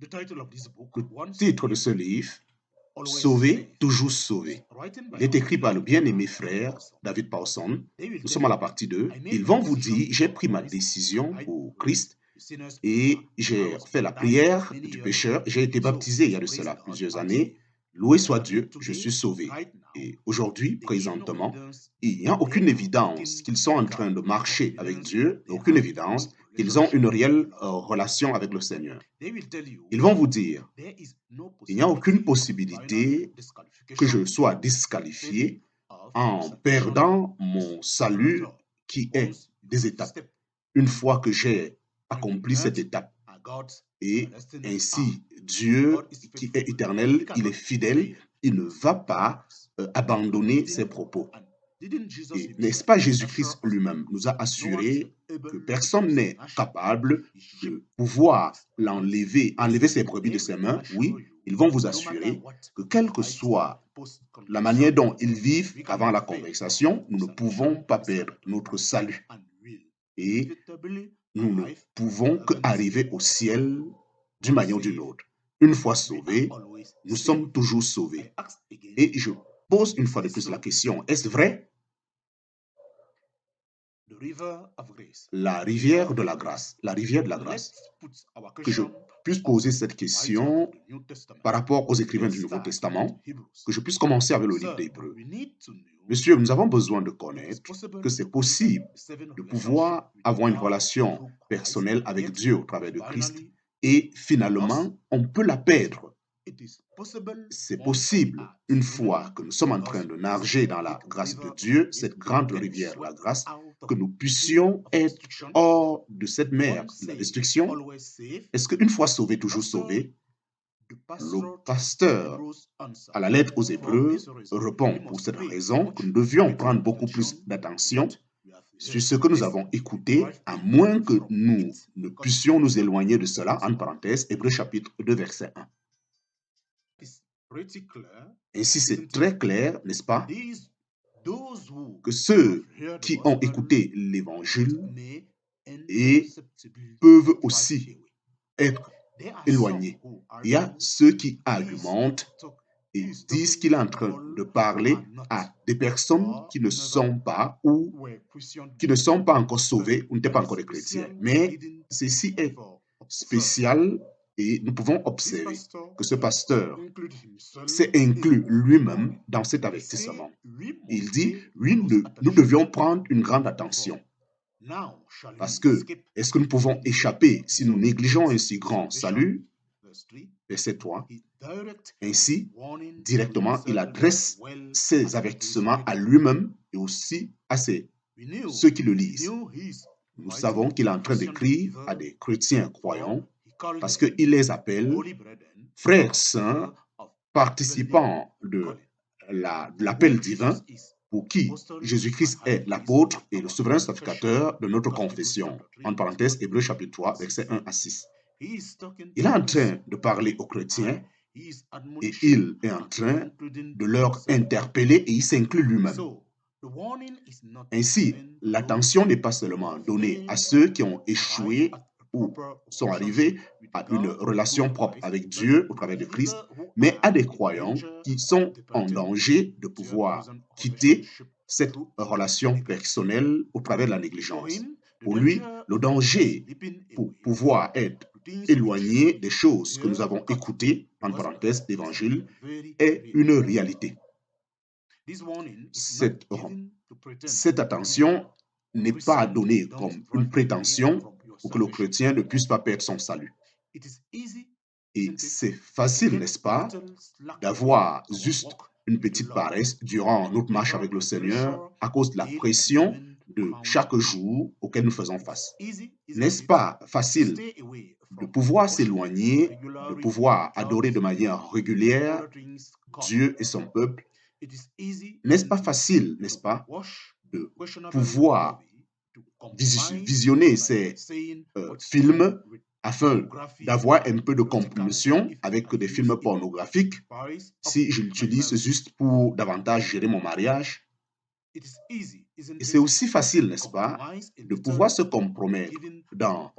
Le titre de ce livre, Sauvé, toujours sauvé. Il est écrit par le bien-aimé frère David Pawson. Nous sommes à la partie 2. Ils vont vous dire, j'ai pris ma décision pour Christ et j'ai fait la prière du pécheur. J'ai été baptisé il y a de cela plusieurs années. Loué soit Dieu, je suis sauvé. Et aujourd'hui, présentement, il n'y a aucune évidence qu'ils sont en train de marcher avec Dieu, aucune évidence qu'ils ont une réelle relation avec le Seigneur. Ils vont vous dire, il n'y a aucune possibilité que je sois disqualifié en perdant mon salut qui est des étapes. Une fois que j'ai accompli cette étape, et ainsi Dieu qui est éternel, il est fidèle, il ne va pas abandonner ses propos. Et n'est-ce pas Jésus-Christ lui-même nous a assuré que personne n'est capable de pouvoir enlever ses brebis de ses mains? Oui, ils vont vous assurer que quelle que soit la manière dont ils vivent avant la conversation, nous ne pouvons pas perdre notre salut. Et nous ne pouvons qu'arriver au ciel d'une manière ou d'une autre. Une fois sauvés, nous sommes toujours sauvés. Et je pose une fois de plus la question, est-ce vrai? La rivière de la grâce, que je puisse poser cette question par rapport aux écrivains du Nouveau Testament, que je puisse commencer avec le livre d'Hébreux. Monsieur, nous avons besoin de connaître que c'est possible de pouvoir avoir une relation personnelle avec Dieu au travers de Christ et finalement, on peut la perdre. C'est possible, une fois que nous sommes en train de nager dans la grâce de Dieu, cette grande rivière, la grâce, que nous puissions être hors de cette mer, de la destruction. Est-ce qu'une fois sauvé, toujours sauvé? Le pasteur, à la lettre aux Hébreux, répond pour cette raison que nous devions prendre beaucoup plus d'attention sur ce que nous avons écouté, à moins que nous ne puissions nous éloigner de cela, en parenthèse, Hébreux chapitre 2, verset 1. Ainsi, c'est très clair, n'est-ce pas, que ceux qui ont écouté l'Évangile et peuvent aussi être éloignés. Il y a ceux qui argumentent et disent qu'il est en train de parler à des personnes qui ne sont pas ou qui ne sont pas encore sauvées ou n'étaient pas encore des chrétiens. Mais ceci est spécial et nous pouvons observer que ce pasteur s'est inclus lui-même dans cet avertissement. Il dit, oui, nous devions prendre une grande attention. Parce que, est-ce que nous pouvons échapper si nous négligeons un si grand salut? Verset 3. Ainsi, directement, il adresse ses avertissements à lui-même et aussi à ceux qui le lisent. Nous savons qu'il est en train d'écrire à des chrétiens croyants parce qu'il les appelle frères saints, participants de l'appel divin pour qui Jésus-Christ est l'apôtre et le souverain sacrificateur de notre confession. En parenthèse, Hébreux chapitre 3, versets 1 à 6. Il est en train de parler aux chrétiens et il est en train de leur interpeller et il s'inclut lui-même. Ainsi, l'attention n'est pas seulement donnée à ceux qui ont échoué ou sont arrivés à une relation propre avec Dieu au travers de Christ, mais à des croyants qui sont en danger de pouvoir quitter cette relation personnelle au travers de la négligence. Pour lui, le danger pour pouvoir être éloigné des choses que nous avons écoutées, en parenthèse, l'Évangile, est une réalité. Cette attention n'est pas donnée comme une prétention pour que le chrétien ne puisse pas perdre son salut. Et c'est facile, n'est-ce pas, d'avoir juste une petite paresse durant notre marche avec le Seigneur à cause de la pression de chaque jour auquel nous faisons face. N'est-ce pas facile de pouvoir s'éloigner, de pouvoir adorer de manière régulière Dieu et son peuple? N'est-ce pas facile, n'est-ce pas, de pouvoir visionner ces films afin d'avoir un peu de compréhension avec des films pornographiques si je l'utilise juste pour davantage gérer mon mariage? Et c'est aussi facile, n'est-ce pas, de pouvoir se compromettre dans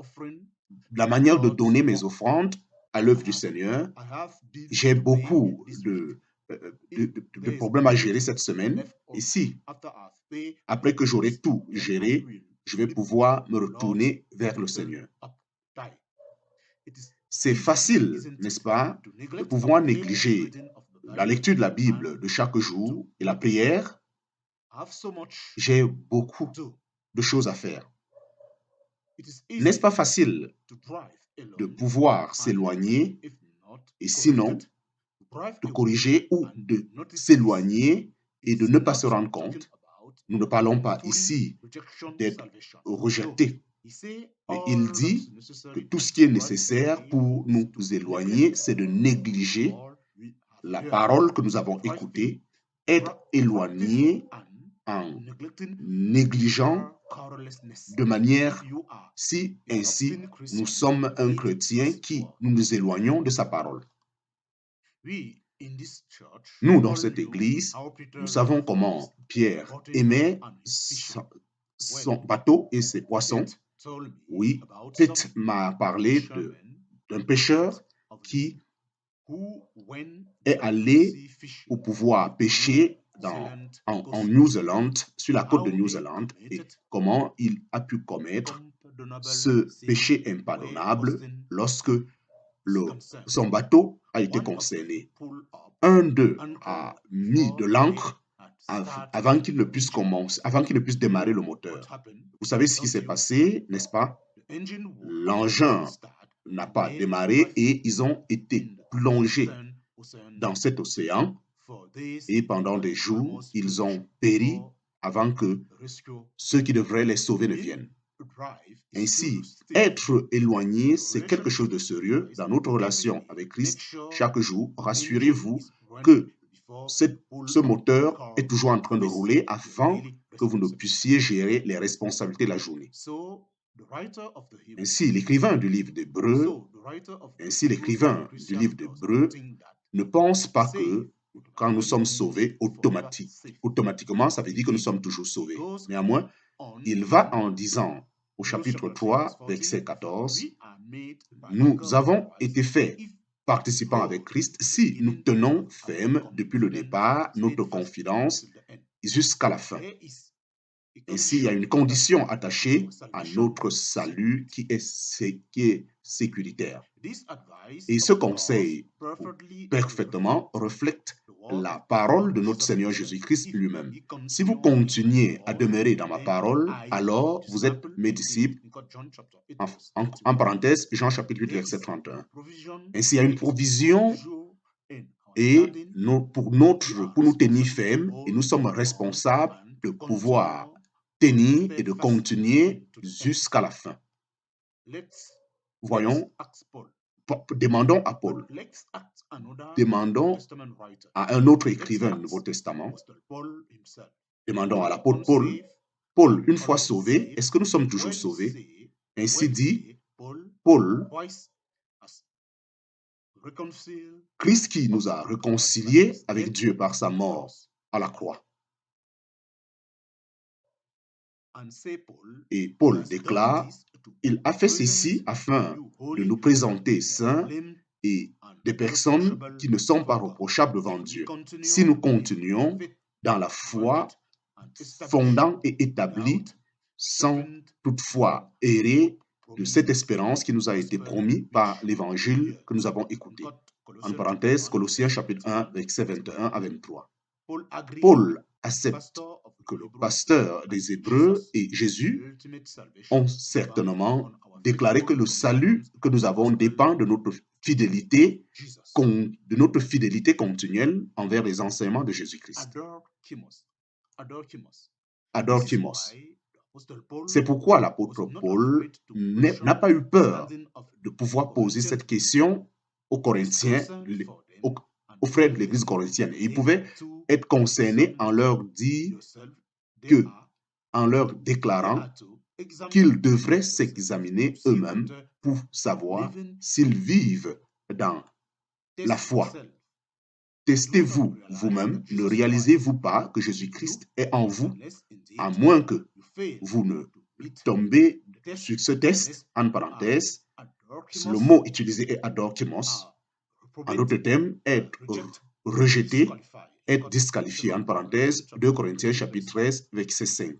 la manière de donner mes offrandes à l'œuvre du Seigneur. J'ai beaucoup de problèmes à gérer cette semaine. Et si, après que j'aurai tout géré, je vais pouvoir me retourner vers le Seigneur. C'est facile, n'est-ce pas, de pouvoir négliger la lecture de la Bible de chaque jour et la prière. J'ai beaucoup de choses à faire. N'est-ce pas facile de pouvoir s'éloigner et sinon de corriger ou de s'éloigner et de ne pas se rendre compte? Nous ne parlons pas ici d'être rejeté. Mais il dit que tout ce qui est nécessaire pour nous éloigner, c'est de négliger la parole que nous avons écoutée, être éloigné en négligeant de manière si ainsi nous sommes un chrétien qui nous éloignons de sa parole. Nous, dans cette église, nous savons comment Pierre aimait son bateau et ses poissons. Oui, Pete m'a parlé d'un pêcheur qui est allé pour pouvoir pêcher en New Zealand, sur la côte de New Zealand, et comment il a pu commettre ce péché impardonnable lorsque son bateau a été concerné. Un d'eux a mis de l'encre avant qu'il ne puisse commencer, avant qu'il ne puisse démarrer le moteur. Vous savez ce qui s'est passé, n'est-ce pas? L'engin n'a pas démarré et ils ont été plongés dans cet océan et pendant des jours, ils ont péri avant que ceux qui devraient les sauver ne viennent. Ainsi, être éloigné, c'est quelque chose de sérieux dans notre relation avec Christ. Chaque jour, rassurez-vous que ce moteur est toujours en train de rouler afin que vous ne puissiez gérer les responsabilités de la journée. Ainsi, l'écrivain du livre d'Hébreux ne pense pas que quand nous sommes sauvés, automatiquement, ça veut dire que nous sommes toujours sauvés. Néanmoins, il va en disant au chapitre 3, verset 14, nous avons été faits participants avec Christ si nous tenons ferme depuis le départ notre confidence jusqu'à la fin. Ainsi, il y a une condition attachée à notre salut qui est sécuritaire. Et ce conseil parfaitement reflète la parole de notre Seigneur Jésus-Christ lui-même. Si vous continuez à demeurer dans ma parole, alors vous êtes mes disciples. En parenthèse, Jean chapitre 8, verset 31. Ainsi, il y a une provision et pour nous tenir fermes, et nous sommes responsables de pouvoir tenir et de continuer jusqu'à la fin. Voyons, demandons à Paul, demandons à un autre écrivain du Nouveau Testament, demandons à l'apôtre Paul, Paul, une fois sauvé, est-ce que nous sommes toujours sauvés? Ainsi dit, Paul, Christ qui nous a réconciliés avec Dieu par sa mort à la croix. Et Paul déclare, il a fait ceci afin de nous présenter saints et des personnes qui ne sont pas reprochables devant Dieu. Si nous continuons dans la foi fondant et établie, sans toutefois errer de cette espérance qui nous a été promise par l'évangile que nous avons écouté. En parenthèse, Colossiens chapitre 1, versets 21 à 23. Paul accepte que le pasteur des Hébreux et Jésus ont certainement déclaré que le salut que nous avons dépend de notre fidélité continuelle envers les enseignements de Jésus-Christ. Adorkimos. C'est pourquoi l'apôtre Paul n'a pas eu peur de pouvoir poser cette question aux Corinthiens, aux frères de l'église corinthienne. Il pouvait être concerné en leur déclarant qu'ils devraient s'examiner eux-mêmes pour savoir s'ils vivent dans la foi. Testez-vous vous-même, ne réalisez-vous pas que Jésus-Christ est en vous, à moins que vous ne tombez sur ce test, en parenthèse, Le mot utilisé est adorkimos. En d'autres termes, être rejeté, être disqualifié. En parenthèse, 2 Corinthiens chapitre 13, verset 5.